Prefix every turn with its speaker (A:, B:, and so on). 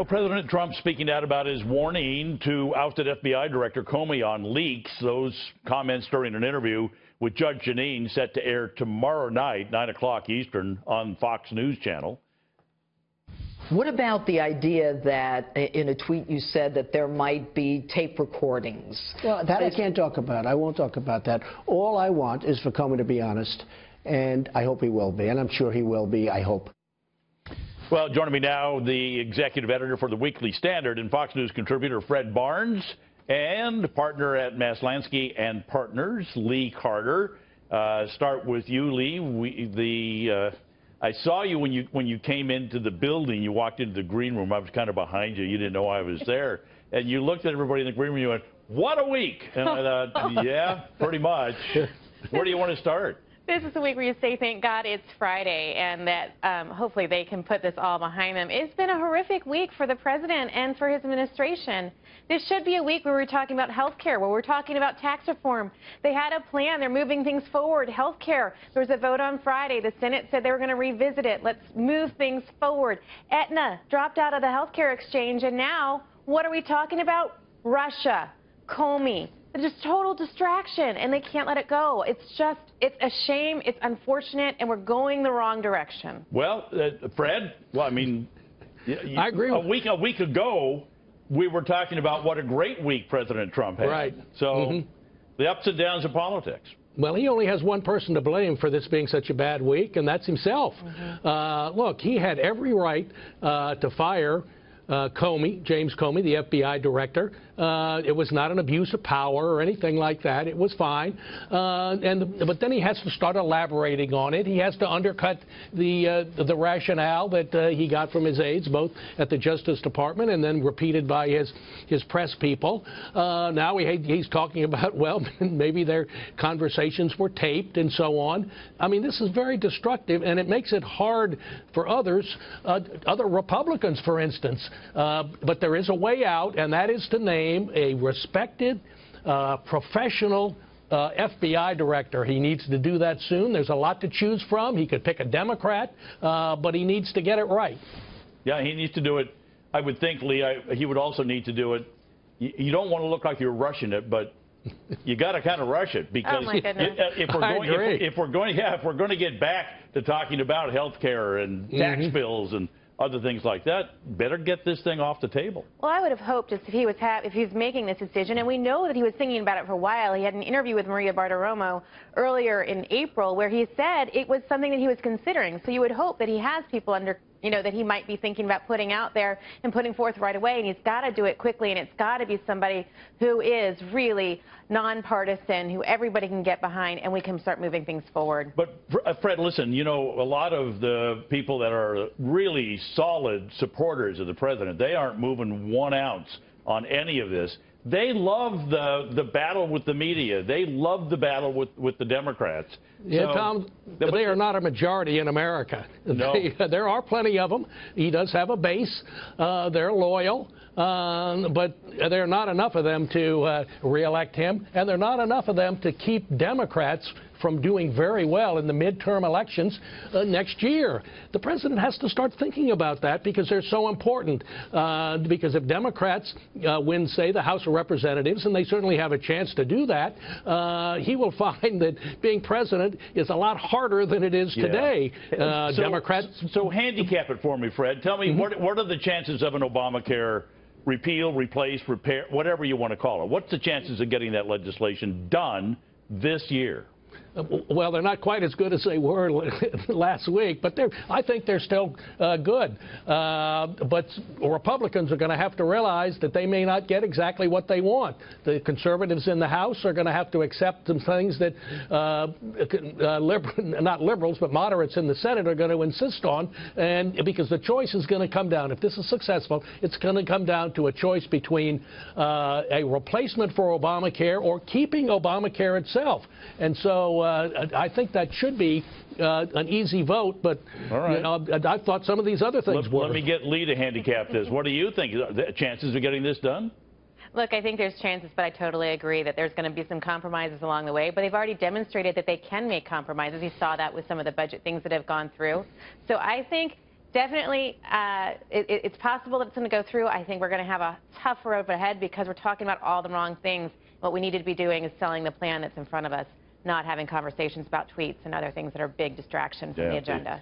A: Well, President Trump speaking out about his warning to ousted FBI Director Comey on leaks. Those comments during an interview with Judge Jeanine set to air tomorrow night, 9 o'clock Eastern, on Fox News Channel.
B: What about the idea that in a tweet you said that there might be tape recordings?
C: Well, that I can't talk about. I won't talk about that. All I want is for Comey to be honest, and I hope he will be, and I'm sure he will be, I hope.
A: Well, joining me now, the executive editor for the Weekly Standard and Fox News contributor Fred Barnes, and partner at Maslansky and Partners, Lee Carter. Start with you, Lee. I saw you when you came into the building. You walked into the green room. I was kind of behind you. You didn't know I was there. And you looked at everybody in the green room and you went, "What a week!" And I thought, yeah, pretty much. Where do you want to start?
D: This is the week where you say, thank God it's Friday, and that hopefully they can put this all behind them. It's been a horrific week for the president and for his administration. This should be a week where we're talking about health care, where we're talking about tax reform. They had a plan. They're moving things forward. Health care. There was a vote on Friday. The Senate said they were going to revisit it. Let's move things forward. Aetna dropped out of the health care exchange, and now what are we talking about? Russia, Comey. It's just total distraction, and they can't let it go. It's a shame, it's unfortunate, and we're going the wrong direction.
A: Well, Fred, well, I mean,
C: I agree.
A: A week ago, we were talking about what a great week President Trump had.
E: Right.
A: So the ups and downs of politics.
E: Well, he only has one person to blame for this being such a bad week, and that's himself. Look, he had every right to fire Comey, James Comey, the FBI director. It was not an abuse of power or anything like that. It was fine. But then he has to start elaborating on it. He has to undercut the rationale that he got from his aides, both at the Justice Department and then repeated by his press people. Now he's talking about, well, maybe their conversations were taped and so on. I mean, this is very destructive, and it makes it hard for others, other Republicans, for instance. But there is a way out, and that is to name a respected, professional FBI director. He needs to do that soon. There's a lot to choose from. He could pick a Democrat, but he needs to get it right.
A: Yeah, he needs to do it. I would think, Lee, he would also need to do it. You don't want to look like you're rushing it, but you got to kind of rush it, because if we're going to get back to talking about health care and tax bills and other things like that, better get this thing off the table.
D: Well, I would have hoped if he was making this decision, and we know that he was thinking about it for a while. He had an interview with Maria Bartiromo earlier in April where he said it was something that he was considering. So you would hope that he has people under, that he might be thinking about putting out there and putting forth right away, and he's got to do it quickly, and it's got to be somebody who is really nonpartisan, who everybody can get behind, and we can start moving things forward.
A: But, Fred, listen, a lot of the people that are really solid supporters of the president, they aren't moving 1 ounce on any of this. They love the battle with the media. They love the battle with the Democrats.
E: Yeah, so, Tom, they are not a majority in America.
A: No.
E: There are plenty of them. He does have a base. They're loyal, but there are not enough of them to reelect him, and there are not enough of them to keep Democrats from doing very well in the midterm elections next year. The president has to start thinking about that, because they're so important. Because if Democrats win, say, the House of Representatives, and they certainly have a chance to do that, he will find that being president is a lot harder than it is today. Democrats.
A: So handicap it for me, Fred. Tell me, what are the chances of an Obamacare repeal, replace, repair, whatever you want to call it? What's the chances of getting that legislation done this year?
E: Well, they're not quite as good as they were last week, but I think they're still good. But Republicans are going to have to realize that they may not get exactly what they want. The conservatives in the House are going to have to accept some things that not liberals, but moderates in the Senate are going to insist on, and because the choice is going to come down, if this is successful, it's going to come down to a choice between a replacement for Obamacare or keeping Obamacare itself. And so I think that should be an easy vote, but I thought some of these other things were.
A: Let me get Lee to handicap this. What do you think? The chances of getting this done?
D: Look, I think there's chances, but I totally agree that there's going to be some compromises along the way. But they've already demonstrated that they can make compromises. You saw that with some of the budget things that have gone through. So I think Definitely, it's possible that it's going to go through. I think we're going to have a tough road ahead because we're talking about all the wrong things. What we need to be doing is selling the plan that's in front of us, not having conversations about tweets and other things that are big distractions from the agenda.